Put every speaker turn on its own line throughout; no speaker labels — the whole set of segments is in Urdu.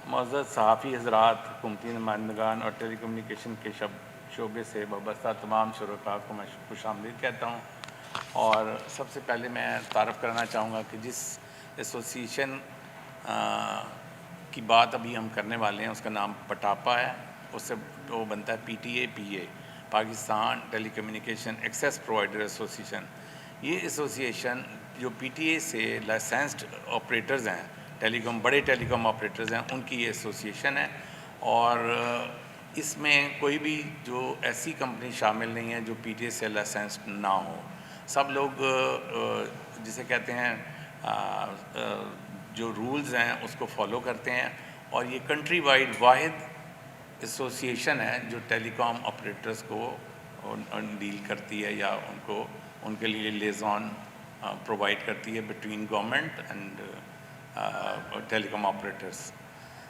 معزز صحافی حضرات، حکومتی نمائندگان اور ٹیلی کمیونیکیشن کے شعبے سے وابستہ تمام شرکاء کو میں خوش آمدید کہتا ہوں، اور سب سے پہلے میں تعارف کرنا چاہوں گا کہ جس ایسوسیشن کی بات ابھی ہم کرنے والے ہیں اس کا نام پٹاپا ہے. اس سے وہ بنتا ہے PTA پاکستان ٹیلی کمیونیکیشن ایکسیس پرووائڈر ایسوسیشن. یہ ایسوسیشن جو PTA سے لائسنسڈ آپریٹرز ہیں، بڑے ٹیلی کام آپریٹرز ہیں، ان کی یہ ایسوسیشن ہے. اور اس میں کوئی بھی جو ایسی کمپنی شامل نہیں ہے جو PTA سے لائسنسڈ نہ ہو. سب لوگ جسے کہتے ہیں جو رولز ہیں اس کو فالو کرتے ہیں، اور یہ کنٹری وائڈ واحد ایسوسیشن ہے جو ٹیلی کام آپریٹرز کو ڈیل کرتی ہے یا ان کے لیے لیزون پرووائڈ کرتی ہے between government and telecom operators.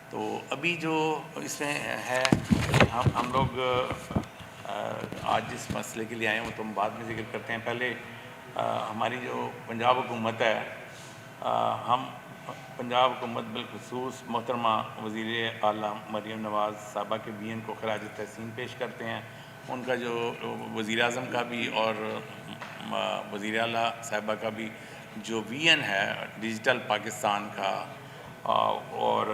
تو ابھی جو اس میں ہے، ہم لوگ آج جس مسئلے کے لیے آئے ہیں وہ تو ہم بعد میں ذکر کرتے ہیں. پہلے ہماری جو پنجاب حکومت ہے، ہم پنجاب حکومت بالخصوص محترمہ وزیر اعلیٰ مریم نواز صاحبہ کے وی این کو خراج تحسین پیش کرتے ہیں. ان کا جو وزیر اعظم کا بھی اور وزیر اعلیٰ صاحبہ کا بھی جو وی این ہے ڈیجیٹل پاکستان کا، اور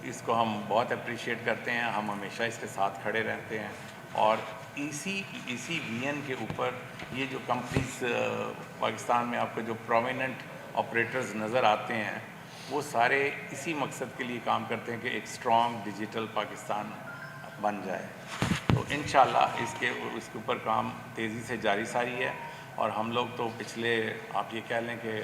اس کو ہم بہت اپریشیٹ کرتے ہیں. ہم ہمیشہ اس کے ساتھ کھڑے رہتے ہیں، اور اسی وی این کے اوپر یہ جو کمپنیز پاکستان میں آپ کو جو پرومیننٹ آپریٹرز نظر آتے ہیں وہ سارے اسی مقصد کے لیے کام کرتے ہیں کہ ایک اسٹرانگ ڈیجیٹل پاکستان بن جائے. تو انشاءاللہ اس کے اوپر کام تیزی سے جاری ساری ہے. اور ہم لوگ تو پچھلے آپ یہ کہہ لیں کہ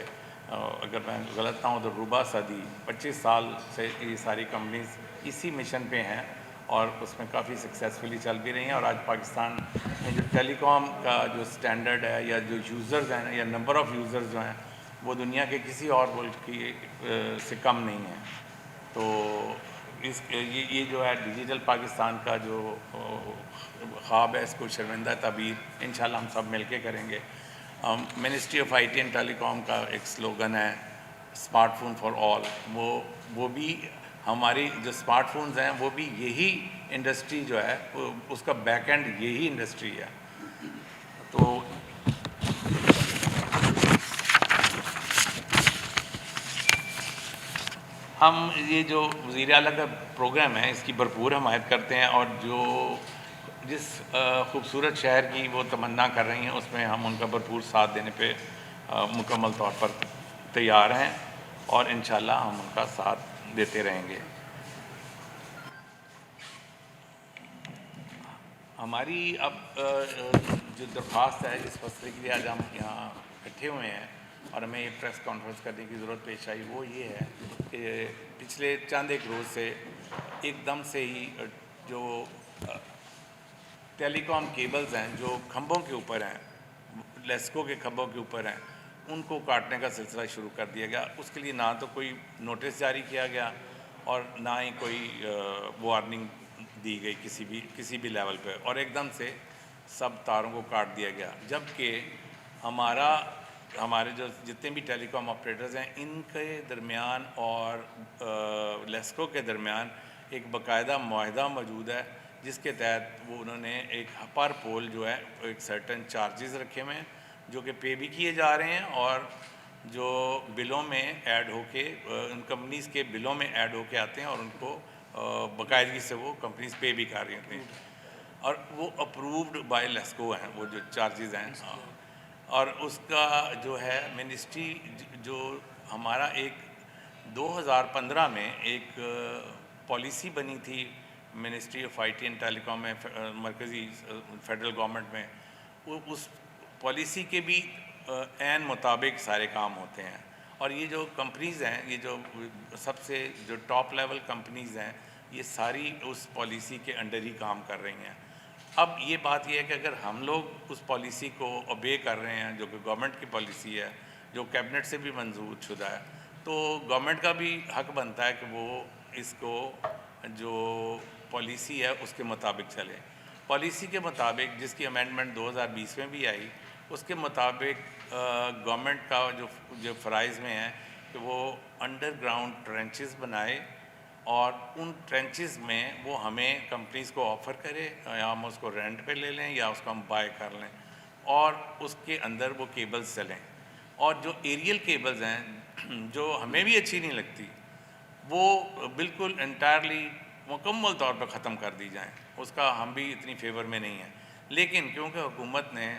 اگر میں غلط نہ ہوں تو ربع صدی 25 سال سے یہ ساری کمپنیز اسی مشن پہ ہیں، اور اس میں کافی سکسیزفلی چل بھی رہی ہیں. اور آج پاکستان میں جو ٹیلی کام کا جو سٹینڈرڈ ہے یا جو یوزرز ہیں یا نمبر آف یوزرز جو ہیں وہ دنیا کے کسی اور ملک کی سے کم نہیں ہیں. تو یہ جو ہے ڈیجیٹل پاکستان کا جو خواب ہے اس کو شرمندہ تعبیر انشاءاللہ ہم سب مل کے کریں گے. Ministry of I T and telecom کا ایک سلوگن ہے اسمارٹ فون فار آل. وہ بھی ہماری جو اسمارٹ فونز ہیں وہ بھی یہی انڈسٹری جو ہے اس کا بیک اینڈ یہی انڈسٹری ہے. تو ہم یہ جو وزیر اعلیٰ کا پروگرام ہے اس کی بھرپور حمایت کرتے ہیں، اور جس خوبصورت شہر کی وہ تمنا کر رہی ہیں اس میں ہم ان کا بھرپور ساتھ دینے پہ مکمل طور پر تیار ہیں، اور انشاءاللہ ہم ان کا ساتھ دیتے رہیں گے. ہماری اب جو درخواست ہے اس مسئلے کے لیے آج ہم یہاں اکٹھے ہوئے ہیں اور ہمیں ایک پریس کانفرنس کرنے کی ضرورت پیش آئی، وہ یہ ہے کہ پچھلے چند ایک روز سے ایک دم سے ہی جو ٹیلی کام کیبلز ہیں جو کھمبوں کے اوپر ہیں، لیسکو کے کھمبوں کے اوپر ہیں، ان کو کاٹنے کا سلسلہ شروع کر دیا گیا. اس کے لیے نہ تو کوئی نوٹس جاری کیا گیا اور نہ ہی کوئی وارننگ دی گئی کسی بھی لیول پہ، اور ایک دم سے سب تاروں کو کاٹ دیا گیا. جبکہ ہمارے جو جتنے بھی ٹیلی کام آپریٹرز ہیں ان کے درمیان اور لیسکو کے درمیان ایک باقاعدہ معاہدہ موجود ہے جس کے تحت انہوں نے ایک پر پول جو ہے ایک سرٹن چارجز رکھے ہوئے ہیں جو کہ پے بھی کیے جا رہے ہیں، اور جو بلوں میں ایڈ ہو کے ان کمپنیز کے بلوں میں ایڈ ہو کے آتے ہیں، اور ان کو باقاعدگی سے وہ کمپنیز پے بھی کر رہی ہوتی ہیں، اور وہ اپرووڈ بائی لیسکو ہیں وہ جو چارجز ہیں. اور اس کا جو ہے منسٹری جو ہمارا ایک 2015 میں ایک پالیسی بنی تھی ministry of I T and telecom میں، مرکزی فیڈرل گورنمنٹ میں، اس پالیسی کے بھی عین مطابق سارے کام ہوتے ہیں. اور یہ جو کمپنیز ہیں، یہ جو سب سے جو ٹاپ لیول کمپنیز ہیں، یہ ساری اس پالیسی کے انڈر ہی کام کر رہی ہیں. اب یہ بات یہ ہے کہ اگر ہم لوگ اس پالیسی کو اوبے کر رہے ہیں جو کہ گورنمنٹ کی پالیسی ہے، جو کیبنٹ سے بھی منظور شدہ ہے، تو گورنمنٹ کا بھی حق بنتا ہے کہ وہ اس کو جو پالیسی ہے اس کے مطابق چلے. پالیسی کے مطابق جس کی امینڈمنٹ 2020 میں بھی آئی، اس کے مطابق گورنمنٹ کا جو فرائض میں ہے کہ وہ انڈر گراؤنڈ ٹرنچز بنائے اور ان ٹرینچز میں وہ ہمیں کمپنیز کو آفر کرے یا ہم اس کو رینٹ پہ لے لیں یا اس کو ہم بائی کر لیں اور اس کے اندر وہ کیبلز چلیں. اور جو ایریل کیبلز ہیں جو ہمیں بھی اچھی نہیں لگتی وہ بالکل انٹائرلی مکمل طور پہ ختم کر دی جائیں, اس کا ہم بھی اتنی فیور میں نہیں ہیں. لیکن کیونکہ حکومت نے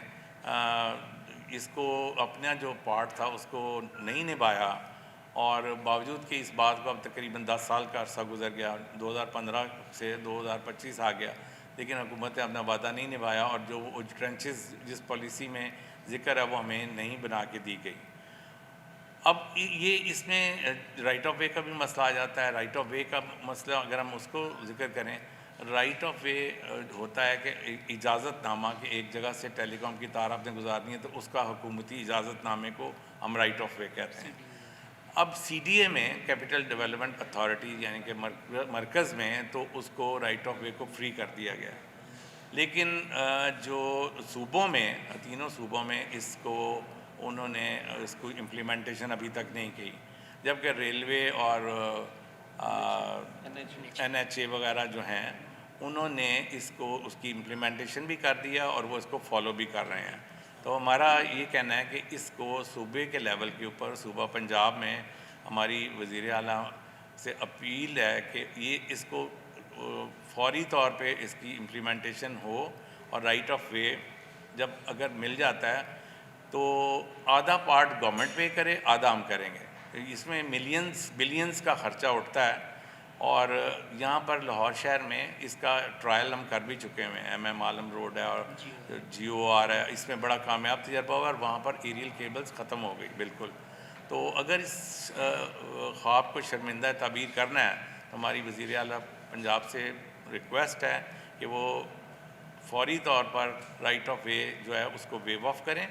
اس کو اپنا جو پارٹ تھا اس کو نہیں نبھایا, اور باوجود کہ اس بات کو اب تقریباً 10 سال کا عرصہ گزر گیا, 2015 سے 2025 آ گیا, لیکن حکومت نے اپنا وعدہ نہیں نبھایا, اور جو ٹرنچز جس پالیسی میں ذکر ہے وہ ہمیں نہیں بنا کے دی گئی. اب یہ اس میں رائٹ آف وے کا بھی مسئلہ آ جاتا ہے. رائٹ آف وے کا مسئلہ اگر ہم اس کو ذکر کریں, رائٹ آف وے ہوتا ہے کہ اجازت نامہ کہ ایک جگہ سے ٹیلی کام کی تار آپ نے گزارنی ہے تو اس کا حکومتی اجازت نامے کو ہم رائٹ آف وے کہتے ہیں. اب سی ڈی اے میں کیپٹل ڈیولپمنٹ اتھارٹی یعنی کہ مرکز میں تو اس کو رائٹ آف وے کو فری کر دیا گیا, لیکن جو صوبوں میں تینوں صوبوں میں اس کو انہوں نے اس کو امپلیمنٹیشن ابھی تک نہیں کی, جبکہ ریلوے اور این ایچ اے وغیرہ جو ہیں انہوں نے اس کی امپلیمنٹیشن بھی کر دیا اور وہ اس کو فالو بھی کر رہے ہیں. تو ہمارا یہ کہنا ہے کہ اس کو صوبے کے لیول کے اوپر صوبہ پنجاب میں ہماری وزیر اعلیٰ سے اپیل ہے کہ یہ اس کو فوری طور پہ اس کی امپلیمنٹیشن ہو, اور رائٹ آف وے جب اگر مل جاتا ہے تو آدھا پارٹ گورنمنٹ پے کرے, آدھا ہم کریں گے. اس میں ملینز بلینز کا خرچہ اٹھتا ہے, اور یہاں پر لاہور شہر میں اس کا ٹرائل ہم کر بھی چکے ہوئے ہیں. ایم عالم روڈ ہے اور جی او آر ہے, اس میں بڑا کامیاب تجربہ ہوا, اور وہاں پر ایریل کیبلز ختم ہو گئی بالکل. تو اگر اس خواب کو شرمندہ تعبیر کرنا ہے تو ہماری وزیر اعلیٰ پنجاب سے ریکویسٹ ہے کہ وہ فوری طور پر رائٹ آف وے جو ہے اس کو ویو آف کریں.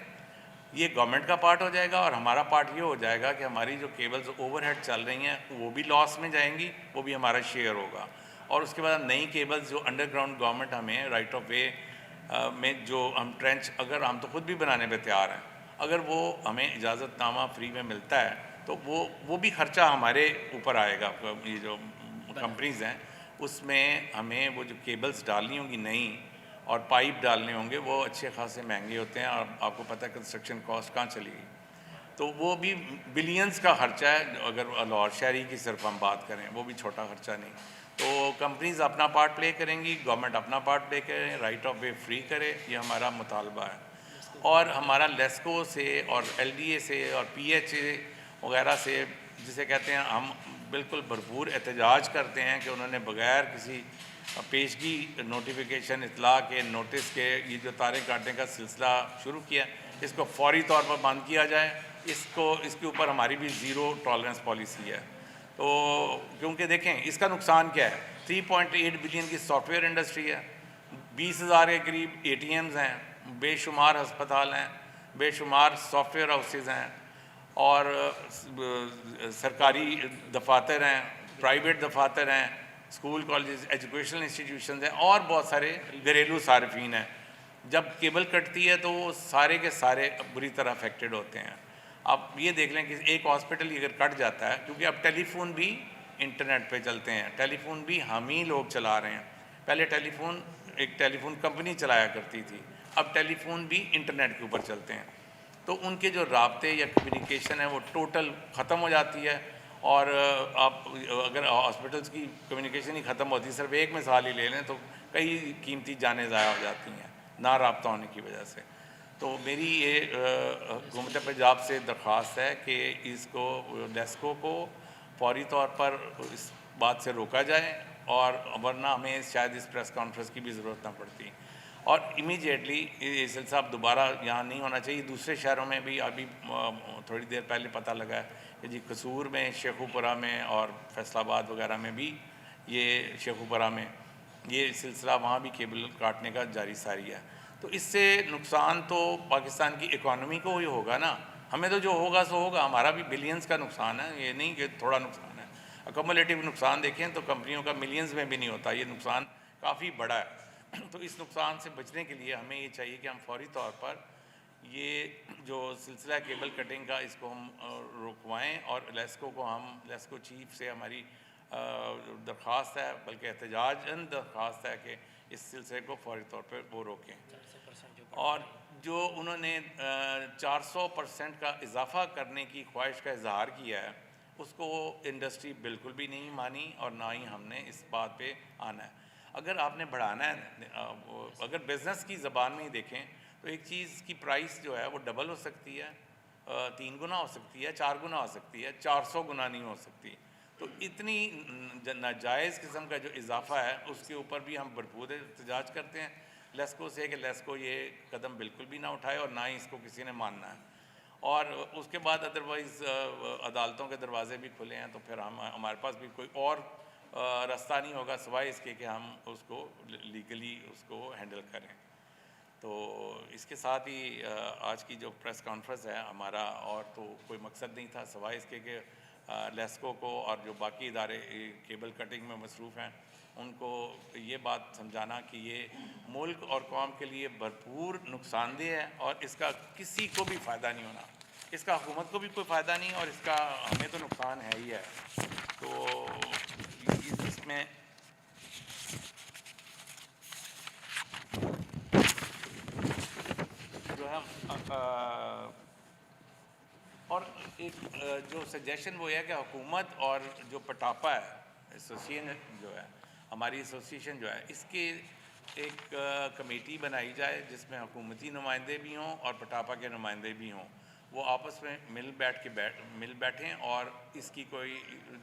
یہ گورنمنٹ کا پارٹ ہو جائے گا, اور ہمارا پارٹ یہ ہو جائے گا کہ ہماری جو کیبلز اوور ہیڈ چل رہی ہیں وہ بھی لاس میں جائیں گی, وہ بھی ہمارا شیئر ہوگا. اور اس کے بعد نئی کیبلز جو انڈر گراؤنڈ گورنمنٹ ہمیں رائٹ آف وے میں جو ہم ٹرینچ اگر ہم تو خود بھی بنانے پہ تیار ہیں, اگر وہ ہمیں اجازت نامہ فری میں ملتا ہے تو وہ بھی خرچہ ہمارے اوپر آئے گا. یہ جو کمپنیز ہیں اس میں ہمیں وہ جو کیبلز ڈالنی ہوں گی نئی اور پائپ ڈالنے ہوں گے وہ اچھے خاصے مہنگے ہوتے ہیں, اور آپ کو پتہ ہے کنسٹرکشن کاسٹ کہاں چلی گئی, تو وہ بھی بلینز کا خرچہ ہے. اگر لاہور شہری کی صرف ہم بات کریں وہ بھی چھوٹا خرچہ نہیں. تو کمپنیز اپنا پارٹ پلے کریں گی, گورنمنٹ اپنا پارٹ پلے کریں, رائٹ آف وے فری کرے, یہ ہمارا مطالبہ ہے. اور ہمارا لیسکو سے اور ایل ڈی اے سے اور پی ایچ اے وغیرہ سے جسے کہتے ہیں ہم بالکل بھرپور احتجاج کرتے ہیں کہ انہوں نے بغیر کسی پیشگی نوٹیفیکیشن اطلاع کے نوٹس کے یہ جو تاریں کاٹنے کا سلسلہ شروع کیا, اس کو فوری طور پر بند کیا جائے. اس کے اوپر ہماری بھی زیرو ٹالرنس پالیسی ہے. تو کیونکہ دیکھیں اس کا نقصان کیا ہے, 3.8 بلین کی سافٹ ویئر انڈسٹری ہے, 20,000 کے قریب اے ٹی ایمز ہیں, بے شمار ہسپتال ہیں, بے شمار سافٹ ویئر ہاؤسز ہیں, اور سرکاری دفاتر ہیں, پرائیویٹ دفاتر ہیں, اسکول کالجز ایجوکیشنل انسٹیٹیوشنز ہیں, اور بہت سارے گھریلو صارفین ہیں. جب کیبل کٹتی ہے تو وہ سارے کے سارے بری طرح افیکٹڈ ہوتے ہیں. آپ یہ دیکھ لیں کہ ایک ہاسپٹل اگر کٹ جاتا ہے, کیونکہ اب ٹیلی فون بھی انٹرنیٹ پہ چلتے ہیں, ٹیلی فون بھی ہم ہی لوگ چلا رہے ہیں. پہلے ایک ٹیلی فون کمپنی چلایا کرتی تھی, اب ٹیلی فون بھی انٹرنیٹ کے اوپر چلتے ہیں. تو ان کے جو رابطے یا کمیونیکیشن ہے وہ ٹوٹل ختم ہو جاتی ہے. اور آپ اگر ہاسپٹلس کی کمیونیکیشن ہی ختم ہوتی ہے, صرف ایک مثال ہی لے لیں تو کئی قیمتی جانیں ضائع ہو جاتی ہیں نا رابطہ ہونے کی وجہ سے. تو میری یہ حکومت پنجاب سے درخواست ہے کہ اس کو لیسکو کو فوری طور پر اس بات سے روکا جائے, اور ورنہ ہمیں شاید اس پریس کانفرنس کی بھی ضرورت نہ پڑتی. اور امیجیٹلی یہ سلسلہ اب دوبارہ یہاں نہیں ہونا چاہیے. دوسرے شہروں میں بھی ابھی تھوڑی دیر پہلے پتہ لگا ہے کہ جی قصور میں, شیخوپورہ میں اور فیصل آباد وغیرہ میں بھی یہ شیخوپورہ میں یہ سلسلہ وہاں بھی کیبل کاٹنے کا جاری ساری ہے. تو اس سے نقصان تو پاکستان کی اکانومی کو ہی ہوگا نا, ہمیں تو جو ہوگا سو ہوگا, ہمارا بھی بلینز کا نقصان ہے, یہ نہیں کہ تھوڑا نقصان ہے. اکومولیٹیو نقصان دیکھیں تو کمپنیوں کا ملینز میں بھی نہیں ہوتا, یہ نقصان کافی بڑا ہے. تو اس نقصان سے بچنے کے لیے ہمیں یہ چاہیے کہ ہم فوری طور پر یہ جو سلسلہ کیبل کٹنگ کا اس کو ہم رکوائیں, اور لیسکو کو ہم لیسکو چیف سے ہماری درخواست ہے، بلکہ احتجاجاً درخواست ہے کہ اس سلسلے کو فوری طور پہ وہ روکیں۔ اور جو انہوں نے 400% کا اضافہ کرنے کی خواہش کا اظہار کیا ہے، اس کو انڈسٹری بالکل بھی نہیں مانی، اور نہ ہی ہم نے اس بات پہ آنا ہے۔ اگر آپ نے بڑھانا ہے، اگر بزنس کی زبان میں ہی دیکھیں تو ایک چیز کی پرائس جو ہے وہ ڈبل ہو سکتی ہے، 3 گنا ہو سکتی ہے، 4 گنا ہو سکتی ہے، 400 گنا نہیں ہو سکتی۔ تو اتنی ناجائز قسم کا جو اضافہ ہے اس کے اوپر بھی ہم بھرپور احتجاج کرتے ہیں لیسکو سے، کہ لیسکو یہ قدم بالکل بھی نہ اٹھائے اور نہ ہی اس کو کسی نے ماننا ہے۔ اور اس کے بعد ادروائز عدالتوں کے دروازے بھی کھلے ہیں، تو پھر ہمارے پاس بھی کوئی اور راستہ نہیں ہوگا سوائے اس کے کہ ہم اس کو لیگلی اس کو ہینڈل کریں۔ تو اس کے ساتھ ہی آج کی جو پریس کانفرنس ہے ہمارا اور تو کوئی مقصد نہیں تھا سوائے اس کے کہ لیسکو کو اور جو باقی ادارے کیبل کٹنگ میں مصروف ہیں ان کو یہ بات سمجھانا کہ یہ ملک اور قوم کے لیے بھرپور نقصان دہ ہے، اور اس کا کسی کو بھی فائدہ نہیں ہونا، اس کا حکومت کو بھی کوئی فائدہ نہیں، اور اس کا ہمیں تو نقصان ہے ہی ہے۔ تو اس میں جو ہے اور ایک جو سجیشن وہ ہے کہ حکومت اور جو پٹاپا ہے ایسوسیشن جو ہے، ہماری ایسوسیشن جو ہے، اس کی ایک کمیٹی بنائی جائے جس میں حکومتی نمائندے بھی ہوں اور پٹاپا کے نمائندے بھی ہوں، وہ آپس میں مل بیٹھیں اور اس کی کوئی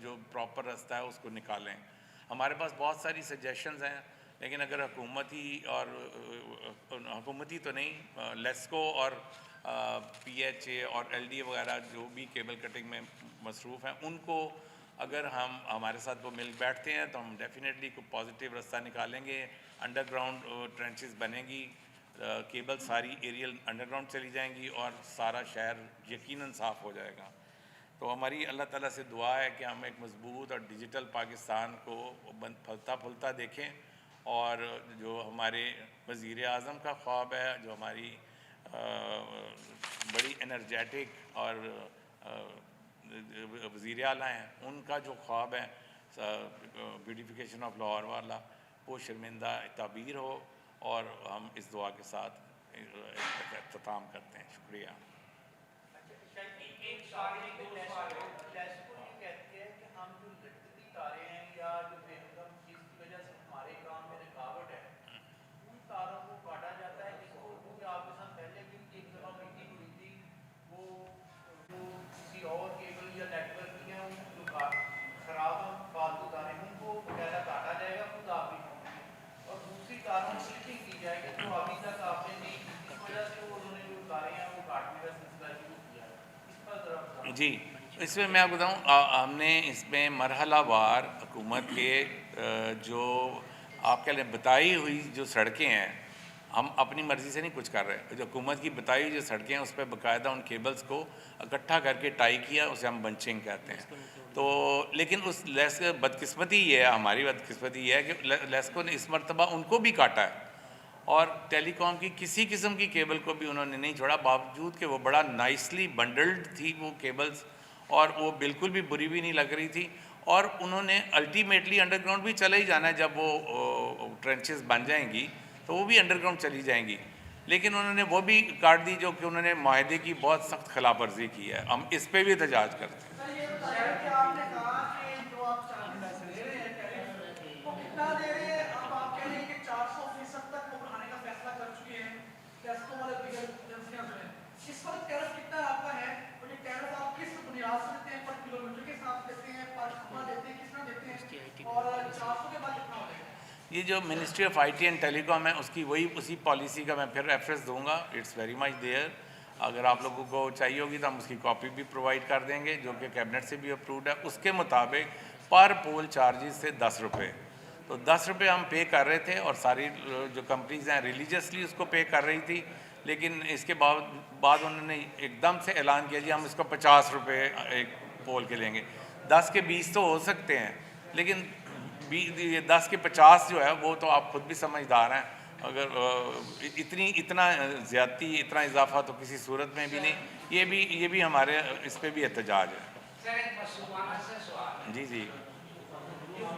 جو پراپر راستہ ہے اس کو نکالیں۔ ہمارے پاس بہت ساری سجیشنز ہیں، لیکن اگر حکومتی تو نہیں، لیسکو اور پی ایچ اے اور ایل ڈی اے وغیرہ جو بھی کیبل کٹنگ میں مصروف ہیں، ان کو اگر ہمارے ساتھ وہ مل بیٹھتے ہیں تو ہم ڈیفینیٹلی کوئی پازیٹیو راستہ نکالیں گے۔ انڈر گراؤنڈ ٹرینچز بنیں گی، کیبل ساری ایریل انڈر گراؤنڈ چلی جائیں گی، اور سارا شہر یقیناً صاف ہو جائے گا۔ تو ہماری اللہ تعالیٰ سے دعا ہے کہ ہم ایک مضبوط اور ڈیجیٹل پاکستان کو پھلتا پھولتا دیکھیں، اور جو ہمارے وزیر اعظم کا خواب ہے، جو ہماری بڑی انرجیٹک اور وزیر اعلیٰ ہیں، ان کا جو خواب ہے بیوٹیفیکیشن آف لاہور والا، وہ شرمندہ تعبیر ہو، اور ہم اس دعا کے ساتھ اختتام کرتے ہیں۔ شکریہ۔
ایک سوال لیسکو یہ کہتی ہے کہ ہم جو لٹکتی تاریں ہیں یا جو بے نظم چیز کی وجہ سے ہمارے کام میں رکاوٹ ہے، ان تاروں کو کاٹا جاتا ہے، جس کو کیونکہ آپ کے ساتھ پہلے بھی ایک دفعہ میٹنگ ہوئی تھی، وہ کسی اور کیبل یا نیٹ ورک کی ہیں، ان جو خراب ہیں فالتو تاریں ان کو باقاعدہ کاٹا جائے گا خود آپ بھی، اور دوسری تاروں کی فلٹنگ کی جائے گی جو ابھی تک آپ نے نہیں کی، اس وجہ سے انہوں نے جو تاریں ہیں وہ کاٹنے کا سلسلہ شروع کیا ہے۔
جی، اس میں میں آپ بتاؤں، ہم نے اس میں مرحلہ وار حکومت کے جو آپ کہہ لیں بتائی ہوئی جو سڑکیں ہیں، ہم اپنی مرضی سے نہیں کچھ کر رہے، جو حکومت کی بتائی ہوئی جو سڑکیں ہیں اس پہ باقاعدہ ان کیبلز کو اکٹھا کر کے ٹائی کیا، اسے ہم بنچنگ کہتے ہیں۔ تو لیکن اس بدقسمتی یہ ہے، ہماری بدقسمتی یہ ہے کہ لیسکو نے اس مرتبہ ان کو بھی کاٹا ہے، اور ٹیلی کام کی کسی قسم کی کیبل کو بھی انہوں نے نہیں چھوڑا، باوجود کہ وہ بڑا نائسلی بنڈلڈ تھی وہ کیبلز، اور وہ بالکل بھی بری بھی نہیں لگ رہی تھی، اور انہوں نے الٹیمیٹلی انڈر گراؤنڈ بھی چلا ہی جانا ہے، جب وہ ٹرینچز بن جائیں گی تو وہ بھی انڈر گراؤنڈ چلی جائیں گی، لیکن انہوں نے وہ بھی کاٹ دی جو کہ انہوں نے معاہدے کی بہت سخت خلاف ورزی کی ہے۔ ہم اس پہ بھی احتجاج کرتے ہیں۔ یہ جو ministry of I T and telecom ہے اس کی اسی پالیسی کا میں پھر ریفرنس دوں گا، اٹس ویری مچ دیئر، اگر آپ لوگوں کو چاہیے ہوگی تو ہم اس کی کاپی بھی پرووائڈ کر دیں گے، جو کہ کیبنٹ سے بھی اپرووڈ ہے۔ اس کے مطابق پر پول چارجز سے 10 روپے، تو 10 روپے ہم پے کر رہے تھے، اور ساری جو کمپنیز ہیں ریلیجیسلی اس کو پے کر رہی تھی، لیکن اس کے بعد انہوں نے ایک دم سے اعلان کیا جی ہم اس کو 50 روپے ایک پول کے لیں گے۔ 10 کے 20 تو ہو سکتے ہیں، لیکن 10 کے 50 جو ہے وہ تو آپ خود بھی سمجھدار ہیں، اگر اتنا زیادتی اتنا اضافہ تو کسی صورت میں بھی نہیں، یہ بھی ہمارے اس پہ بھی احتجاج ہے۔ جی جی